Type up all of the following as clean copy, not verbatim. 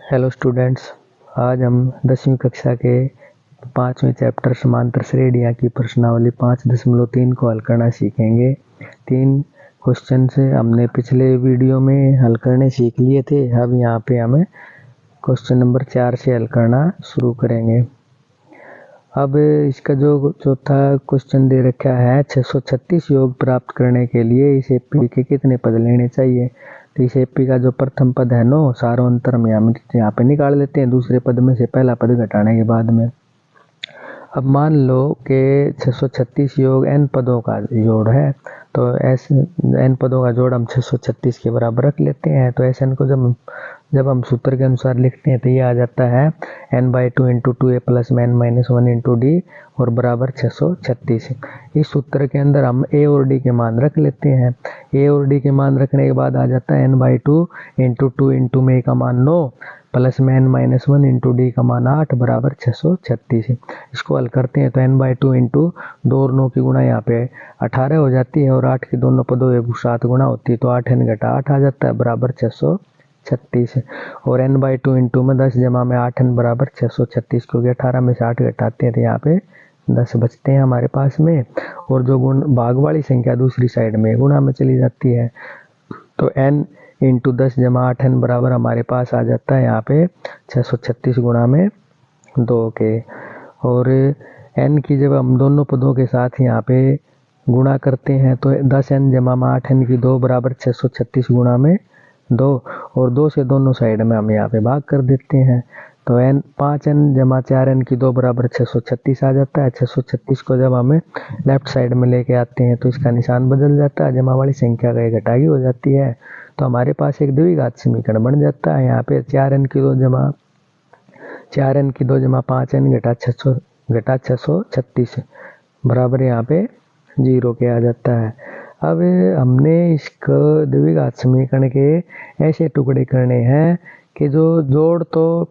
Hello students, आज हम 10वीं कक्षा के 5वें चैप्टर समांतर श्रेणियाँ की प्रश्नावली 5.3 को हल करना सीखेंगे। 3 क्वेश्चन से हमने पिछले वीडियो में हल करने सीख लिए थे। अब यहाँ पे हमें क्वेश्चन नंबर 4 से हल करना शुरू करेंगे। अब इसका जो चौथा क्वेश्चन दे रखा है 636 योग प्राप्त करने के लिए इस एपी के कितने पद लेने चाहिए। तो इस एपी का जो प्रथम पद है नो सारो अंतर हम यहाँ पे निकाल लेते हैं दूसरे पद में से पहला पद घटाने के बाद में। अब मान लो कि 636 योग n पदों का जोड़ है, तो n पदों का जोड़ हम 636 के बराबर रख लेते हैं। तो Sn को जब हम सूत्र के अनुसार लिखते हैं तो ये आ जाता है n/2 × 2a + n - 1 × d और बराबर 636। इस सूत्र के अंदर हम a और d के मान रख लेते हैं। a और d के मान रखने के बाद आ जाता है n/2 × 2 × में का मान 9 + n - 1 × d का मान 8 बराबर 636। इसको हल करते हैं तो n/2 × 2 और 9 की गुणा यहाँ पे 18 हो जाती है और 8 की दोनों पदों में 7 गुणा होती है, तो 8n - 8 आ जाता है बराबर 636। और n/2 × में 10 जमा में 8n बराबर 636, क्योंकि 18 में से 8 घटाते हैं तो यहाँ पे 10 बचते हैं हमारे पास में। और जो गुण भाग वाली संख्या दूसरी साइड में गुणा में चली जाती है, तो n × 10 जमा 8n बराबर हमारे पास आ जाता है यहाँ पे 636 गुणा में 2 के। और n की जब हम दोनों पदों के साथ यहाँ पे गुणा करते हैं तो 10n जमा में 8n की 2 बराबर 636 गुणा में 2 और 2 से दोनों साइड में हम यहाँ पे भाग कर देते हैं, तो n 5n जमा 4n की 2 बराबर 636 आ जाता है। 636 को जब हमें लेफ्ट साइड में लेके आते हैं तो इसका निशान बदल जाता है, जमा वाली संख्या का घटाई हो जाती है, तो हमारे पास एक द्विघात समीकरण बन जाता है। यहाँ पे 4n की 2 जमा 5n घटा 636 बराबर यहाँ पे 0 के आ जाता है। अब हमने इसको द्विघात समीकरण के ऐसे टुकड़े करने हैं कि जो जोड़ तो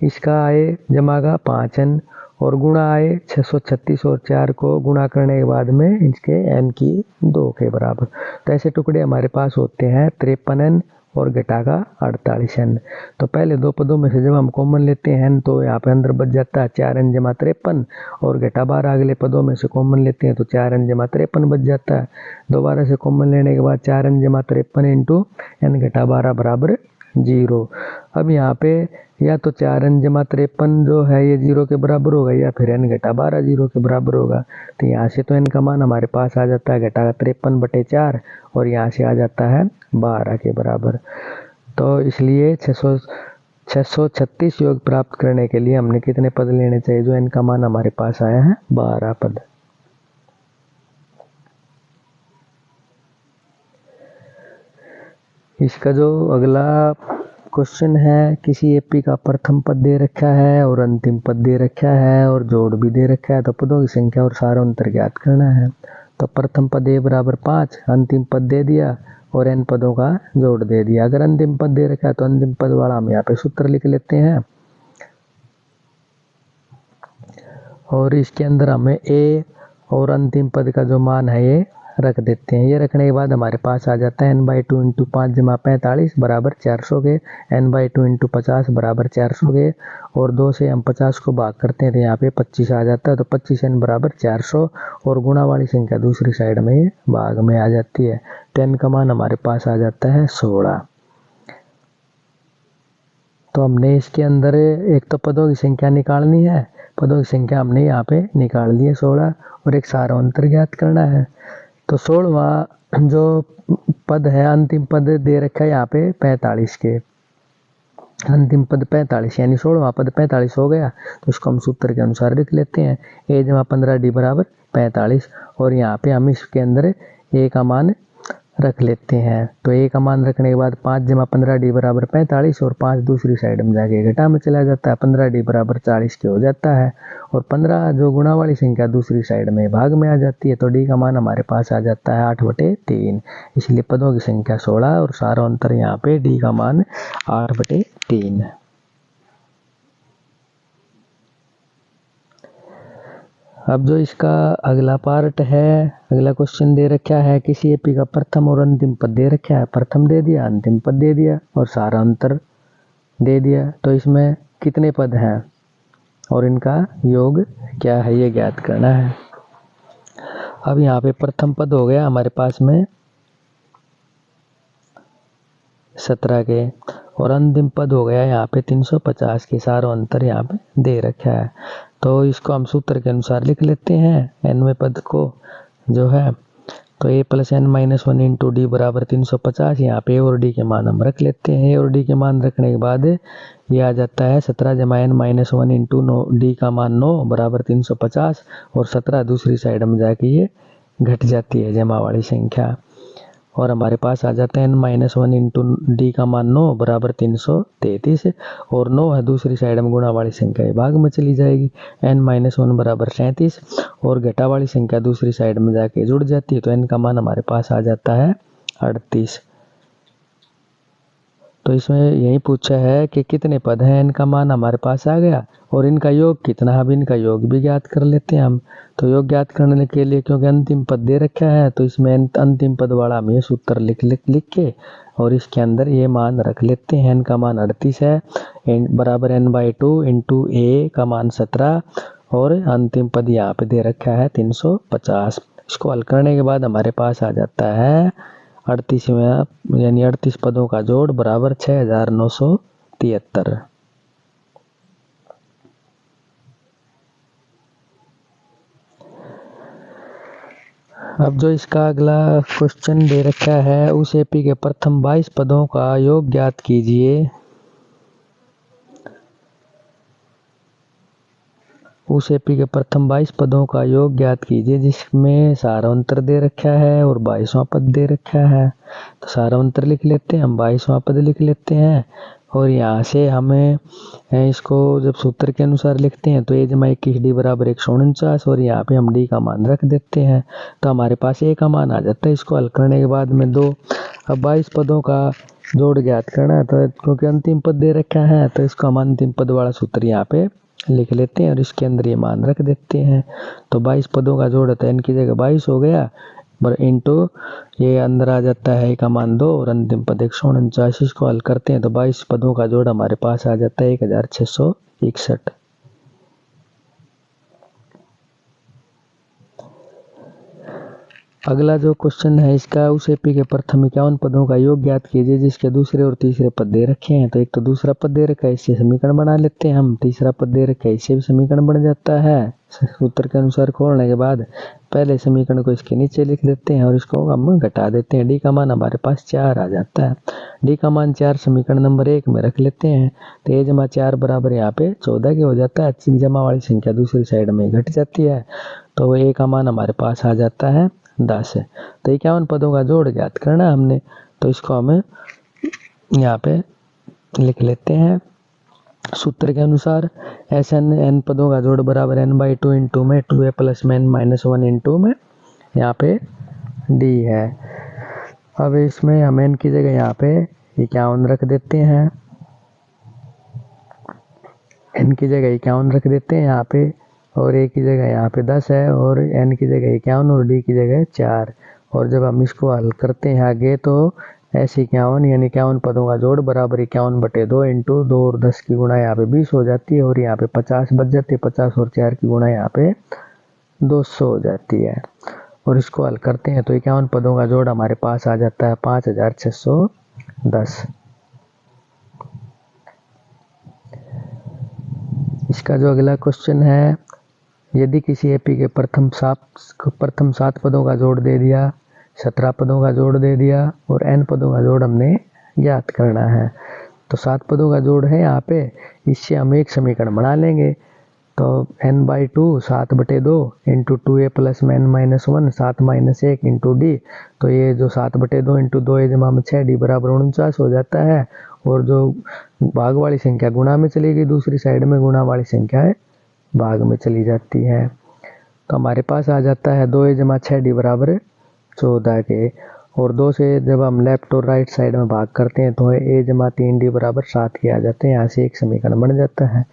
इसका आए जमा का 5n और गुणा आए 636 और 4 को गुणा करने के बाद में इसके n की 2 के बराबर। तो ऐसे टुकड़े हमारे पास होते हैं 53n और घटा का 48n। तो पहले दो पदों में से जब हम कॉमन लेते हैं तो यहाँ पे अंदर बच जाता है 4n जमा 53 और घटा 12 अगले पदों में से कॉमन लेते हैं तो 4n जमा 53 बच जाता है। दोबारा से कॉमन लेने के बाद 4n जमा 53 × n घटा 12 बराबर 0। अब यहाँ पे या तो 4n जमा 53 जो है ये 0 के बराबर होगा या फिर n घटा 12 0 के बराबर होगा। तो यहाँ से तो n का मान हमारे पास आ जाता है घटा 53/4 और यहाँ से आ जाता है 12 के बराबर। तो इसलिए 636 योग प्राप्त करने के लिए हमने कितने पद लेने चाहिए, जो n का मान हमारे पास आया है 12 पद। इसका जो अगला क्वेश्चन है, किसी एपी का प्रथम पद दे रखा है और अंतिम पद दे रखा है और जोड़ भी दे रखा है, तो पदों की संख्या और सारा अंतर ज्ञात करना है। तो प्रथम पद a बराबर 5, अंतिम पद दे दिया और n पदों का जोड़ दे दिया। अगर अंतिम पद दे रखा है तो अंतिम पद वाला हम यहाँ पे सूत्र लिख लेते हैं और इसके अंदर हमें a और अंतिम पद का जो मान है ये रख देते हैं। ये रखने के बाद हमारे पास आ जाता है n/2 × 5 जमा 45 बराबर 400 के, n/2 × 50 बराबर 400 के और 2 से हम 50 को भाग करते हैं तो यहाँ पे 25 आ जाता है, तो 25n बराबर 400 और गुणा वाली संख्या दूसरी साइड में भाग में आ जाती है। 10 का मान हमारे पास आ जाता है 16। तो हमने इसके अंदर एक तो पदों की संख्या निकालनी है, पदों की संख्या हमने यहाँ पे निकाल ली है 16 और एक सारा अंतर ज्ञात करना है। तो 16वां जो पद है अंतिम पद दे रखा है यहाँ पे 45 के, अंतिम पद 45 यानी 16वां पद 45 हो गया, तो इसको हम सूत्र के अनुसार लिख लेते हैं a जमा 15d बराबर 45 और यहाँ पे हम इसके अंदर a का मान रख लेते हैं। तो a का मान रखने के बाद 5 जमा 15d बराबर 45 और 5 दूसरी साइड में जाके घटा में चला जाता है, 15d बराबर 40 के हो जाता है और 15 जो गुणा वाली संख्या दूसरी साइड में भाग में आ जाती है, तो d का मान हमारे पास आ जाता है 8/3। इसलिए पदों की संख्या 16 और सारा अंतर यहाँ पे d का मान 8/3 है। अब जो इसका अगला पार्ट है, अगला क्वेश्चन दे रखा है, किसी एपी का प्रथम और अंतिम पद दे रखा है, प्रथम दे दिया अंतिम पद दे दिया और सारा अंतर दे दिया। तो इसमें कितने पद हैं और इनका योग क्या है ये ज्ञात करना है। अब यहाँ पे प्रथम पद हो गया हमारे पास में 17 के और अंतिम पद हो गया यहाँ पे 350 के। सारा अंतर यहाँ पे दे रखा है। तो इसको हम सूत्र के अनुसार लिख लेते हैं nवें पद को जो है। तो a + n - 1 × d बराबर 350। यहाँ पे a और d के मान हम रख लेते हैं। a और d के मान रखने के बाद ये आ जाता है 17 - n - 1 × d का मान 9 बराबर 350 और 17 दूसरी साइड में जाके ये घट जाती है जमा वाली संख्या और हमारे पास आ जाता है n - 1 × d का मान 9 बराबर 333 और 9 है दूसरी साइड में गुणा वाली संख्या भाग में चली जाएगी। n - 1 बराबर 37 और घटा वाली संख्या दूसरी साइड में जाके जुड़ जाती है। तो n का मान हमारे पास आ जाता है 38। तो इसमें यही पूछा है कि कितने पद हैं। n का मान हमारे पास आ गया और इनका योग कितना है। अब इनका योग भी ज्ञात कर लेते हैं हम। तो योग ज्ञात करने के लिए क्योंकि अंतिम पद दे रखा है तो इसमें अंतिम पद वाला हम ये सूत्र लिख के और इसके अंदर ये मान रख लेते हैं। n का मान 38 है बराबर n/2 × a का मान 17 और अंतिम पद यहाँ पे दे रखा है 350। इसको हल करने के बाद हमारे पास आ जाता है 38 यानी 38 पदों का जोड़ बराबर 6973। अब जो इसका अगला क्वेश्चन दे रखा है उस एपी के प्रथम 22 पदों का योग ज्ञात कीजिए। उस एपी के प्रथम 22 पदों का योग ज्ञात कीजिए जिसमें सारांतर दे रखा है और 22वां पद दे रखा है। तो सारांतर लिख लेते हैं हम, 22वां पद लिख लेते हैं और यहाँ से हमें इसको जब सूत्र के अनुसार लिखते हैं तो a जमा 21 d बराबर 149 और यहाँ पे हम d का मान रख देते हैं। तो हमारे पास a का मान आ जाता है। इसको हल करने के बाद में 2। अब 22 पदों का जोड़ ज्ञात करना है तो क्योंकि अंतिम पद दे रखा है तो इसको हम अंतिम पद वाला सूत्र यहाँ पे लिख लेते हैं और इसके अंदर ये मान रख देते हैं। तो 22 पदों का जोड़ है n की जगह 22 हो गया इंटू ये अंदर आ जाता है का मान 2 और अंतिम पद 149। इसको हल करते हैं तो 22 पदों का जोड़ हमारे पास आ जाता है 1661। अगला जो क्वेश्चन है इसका उस एपी के प्रथम 51 पदों का योग ज्ञात कीजिए जिसके दूसरे और तीसरे पद दे रखे हैं। तो एक तो दूसरा पद दे रखा है इससे समीकरण बना लेते हैं हम। तीसरा पद दे रखा है इससे भी समीकरण बन जाता है। सूत्र के अनुसार खोलने के बाद पहले समीकरण को इसके नीचे लिख देते हैं और इसको हम घटा देते हैं। डी का मान हमारे पास 4 आ जाता है। डी का मान 4 समीकरण नंबर 1 में रख लेते हैं। तो a जमा 4 बराबर यहाँ पे 14 के हो जाता है। जमा वाली संख्या दूसरी साइड में घट जाती है तो a का मान हमारे पास आ जाता है 10 है। तो 51 पदों का जोड़ ज्ञात करना है हमने। तो इसको हमें यहाँ पे लिख लेते हैं सूत्र के अनुसार n पदों का जोड़ बराबर n/2 × में 2a + n - 1 × में यहाँ पे d है। अब इसमें हम n की जगह यहाँ पे 51 रख देते हैं। n की जगह 51 रख देते हैं यहाँ पे और a की जगह यहाँ पे 10 है और n की जगह 51 और d की जगह 4। और जब हम इसको हल करते हैं आगे तो ऐसे 51 यानी 51 पदों का जोड़ बराबर 51/2 × 2 और 10 की गुणा यहाँ पे 20 हो जाती है और यहाँ पे 50 बच जाती है। 50 और 4 की गुणा यहाँ पे 200 हो जाती है और इसको हल करते हैं तो 51 पदों का जोड़ हमारे पास आ जाता है 5610। इसका जो अगला क्वेश्चन है यदि किसी एपी के प्रथम 7 पदों का जोड़ दे दिया, 17 पदों का जोड़ दे दिया और n पदों का जोड़ हमने ज्ञात करना है। तो 7 पदों का जोड़ है यहाँ पे, इससे हम एक समीकरण बना लेंगे। तो n/2 7/2 × 2a + n - 1 7 - 1 × d। तो ये जो 7/2 × 2a जमा में 6d बराबर 49 हो जाता है और जो भाग वाली संख्या गुणा में चलेगी दूसरी साइड में गुणा वाली संख्या है भाग में चली जाती है। तो हमारे पास आ जाता है 2a जमा 6d बराबर 14 के और 2 से जब हम लेफ्ट और राइट साइड में भाग करते हैं तो a जमा 3d बराबर 7 के आ जाते हैं। यहाँ से एक समीकरण बन जाता है।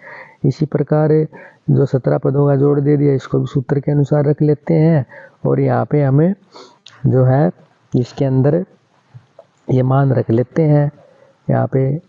इसी प्रकार जो 17 पदों का जोड़ दे दिया इसको भी सूत्र के अनुसार रख लेते हैं और यहाँ पे हमें जो है इसके अंदर ये मान रख लेते हैं। यहाँ पे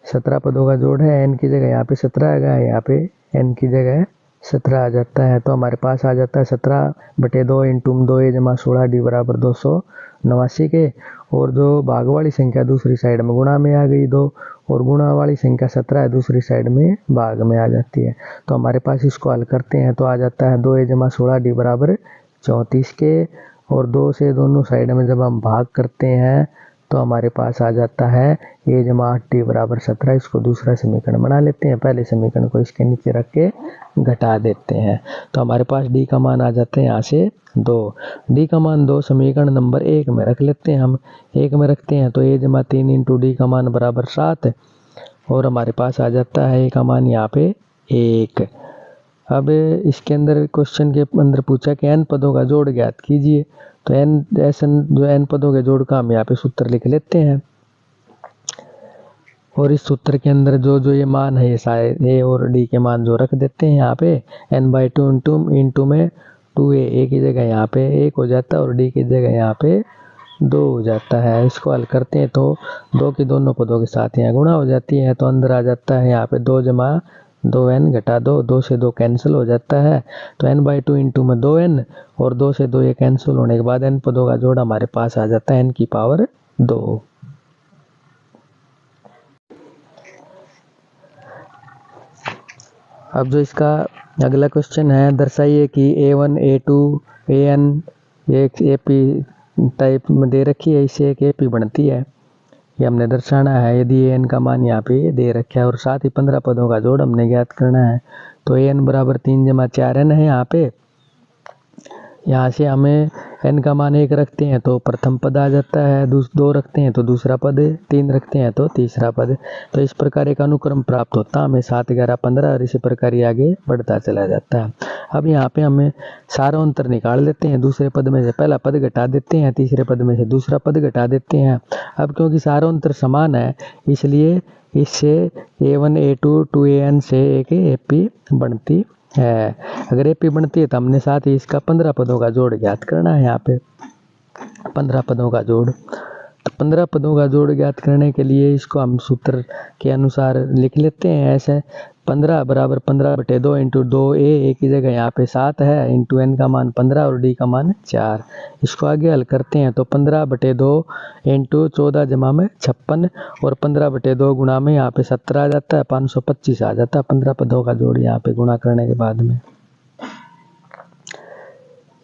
17 पदों का जोड़ है, n की जगह यहाँ पे 17 आएगा, यहाँ पे n की जगह 17 आ जाता है। तो हमारे पास आ जाता है 17/2 इंटू 2a जमा 16d बराबर 289 के। और जो भाग वाली संख्या दूसरी साइड में गुणा में आ गई 2, और गुणा वाली संख्या 17 है, दूसरी साइड में भाग में आ जाती है। तो हमारे पास इसको हल करते हैं तो आ जाता है 2a जमा 16d बराबर 34 के। और 2 से दोनों साइड में जब हम भाग करते हैं तो हमारे पास आ जाता है a जमा 8d बराबर 17। इसको दूसरा समीकरण बना लेते हैं, पहले समीकरण को इसके नीचे रख के घटा देते हैं। तो हमारे पास d का मान आ जाते हैं यहाँ से 2। d का मान 2 समीकरण नंबर 1 में रख लेते हैं। हम 1 में रखते हैं तो a जमा 3 इंटू d का मान बराबर 7, और हमारे पास आ जाता है a का मान यहाँ पे 1। अब इसके अंदर क्वेश्चन के अंदर पूछा कि n पदों का जोड़ ज्ञात कीजिए। तो n पदों के जोड़ का हम यहाँ पे सूत्र लिख लेते हैं, और इस सूत्र के अंदर जो ये मान है, ये सारे a और d के मान जो रख देते हैं यहाँ पे n/2 इंटू में 2a, a की जगह यहाँ पे 1 हो जाता है और d की जगह यहाँ पे 2 हो जाता है। इसको हल करते हैं तो 2 की दोनों पदों के साथ यहाँ गुणा हो जाती है, तो अंदर आ जाता है यहाँ पे 2 जमा 2n घटा 2, 2 से 2 कैंसिल हो जाता है। तो n/2 इंटू में 2n, और 2 से 2 ये कैंसिल होने के बाद n पदों का जोड़ हमारे पास आ जाता है n की पावर 2। अब जो इसका अगला क्वेश्चन है, दर्शाइए कि a1 a2 an एक AP टाइप में दे रखी है, इससे एक AP बनती है, ये हमने दर्शाना है। यदि an का मान यहाँ पे दे रखा है और साथ ही 15 पदों का जोड़ हमने ज्ञात करना है। तो an बराबर 3 जमा 4n है यहाँ पे। यहाँ से हमें n का मान 1 रखते हैं तो प्रथम पद आ जाता है, 2 रखते हैं तो दूसरा पद, 3 रखते हैं तो तीसरा पद। तो इस प्रकार एक अनुक्रम प्राप्त होता है हमें 7, 11, 15, और इसी प्रकार ये आगे बढ़ता चला जाता है। अब यहाँ पे हमें सारोंतर निकाल लेते हैं। दूसरे पद में से पहला पद घटा देते हैं, तीसरे पद में से दूसरा पद घटा देते हैं। अब क्योंकि सारोंतर समान है, इसलिए इससे a1 a2 2an से एक AP बनती है। अगर AP बनती है तो हमने साथ ही इसका 15 पदों का जोड़ ज्ञात करना है। यहाँ पे 15 पदों का जोड़, तो 15 पदों का जोड़ ज्ञात करने के लिए इसको हम सूत्र के अनुसार लिख लेते हैं ऐसे। 15 बराबर 15/2 इंटू 2a, a की जगह यहाँ पे 7 है, इंटू n का मान 15 और d का मान 4। इसको आगे हल करते हैं तो 15/2 इंटू 14 जमा में 56, और 15/2 गुणा में यहाँ पे 17 आ जाता है, 525 आ जाता है 15 पदों का जोड़ यहाँ पे गुणा करने के बाद में।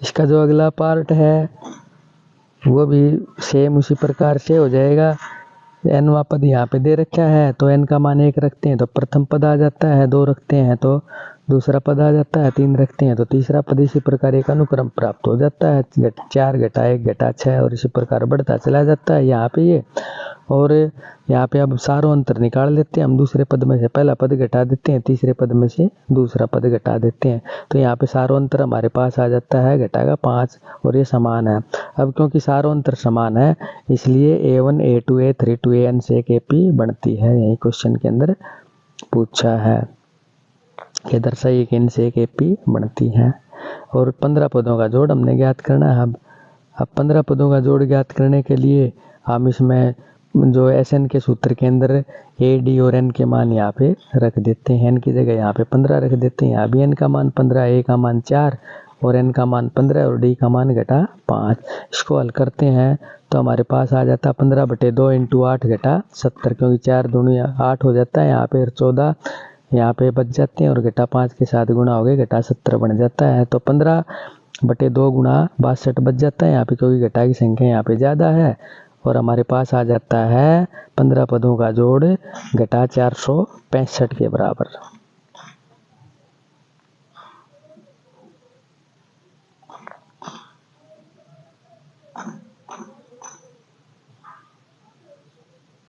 इसका जो अगला पार्ट है वो भी सेम उसी प्रकार से हो जाएगा। nवा पद यहाँ पे दे रखा है, तो n का मान 1 रखते हैं तो प्रथम पद आ जाता है, 2 रखते हैं तो दूसरा पद आ जाता है, 3 रखते हैं तो तीसरा पद। इसी प्रकार एक अनुक्रम प्राप्त हो जाता है, 4 घटा 1 घटा 6, और इसी प्रकार बढ़ता चला जाता है यहाँ पे ये। और यहाँ पे अब सारों अंतर निकाल लेते हैं हम। दूसरे पद में से पहला पद घटा देते हैं, तीसरे पद में से दूसरा पद घटा देते हैं। तो यहाँ पे सारों अंतर हमारे पास आ जाता है घटाएगा 5, और ये समान है। अब क्योंकि सारों अंतर समान है, इसलिए a1 a2 a3 2an से एक AP बनती है। यही क्वेश्चन के अंदर पूछा है कि दर्शाइए कि इनसे एक AP बनती है। और 15 पदों का जोड़ हमने ज्ञात करना है। अब 15 पदों का जोड़ ज्ञात करने के लिए हम इसमें जो SN के सूत्र के अंदर a, d और n के मान यहाँ पे रख देते हैं। n की जगह यहाँ पे 15 रख देते हैं। यहाँ भी n का मान 15, a का मान 4 और n का मान 15 और d का मान घटा 5। इसको हल करते हैं तो हमारे पास आ जाता है 15/2 इंटू 8 घटा 70, क्योंकि 4 दूनी 8 हो जाता है यहाँ पे, 14 यहाँ पे बच जाते हैं और घटा 5 के साथ गुणा हो गए, घटा 70 बन जाता है। तो 15/2 गुणा 62 बच जाता है यहाँ पे, क्योंकि घटा की संख्या यहाँ पे ज़्यादा है। और हमारे पास आ जाता है 15 पदों का जोड़ घटा 465 के बराबर।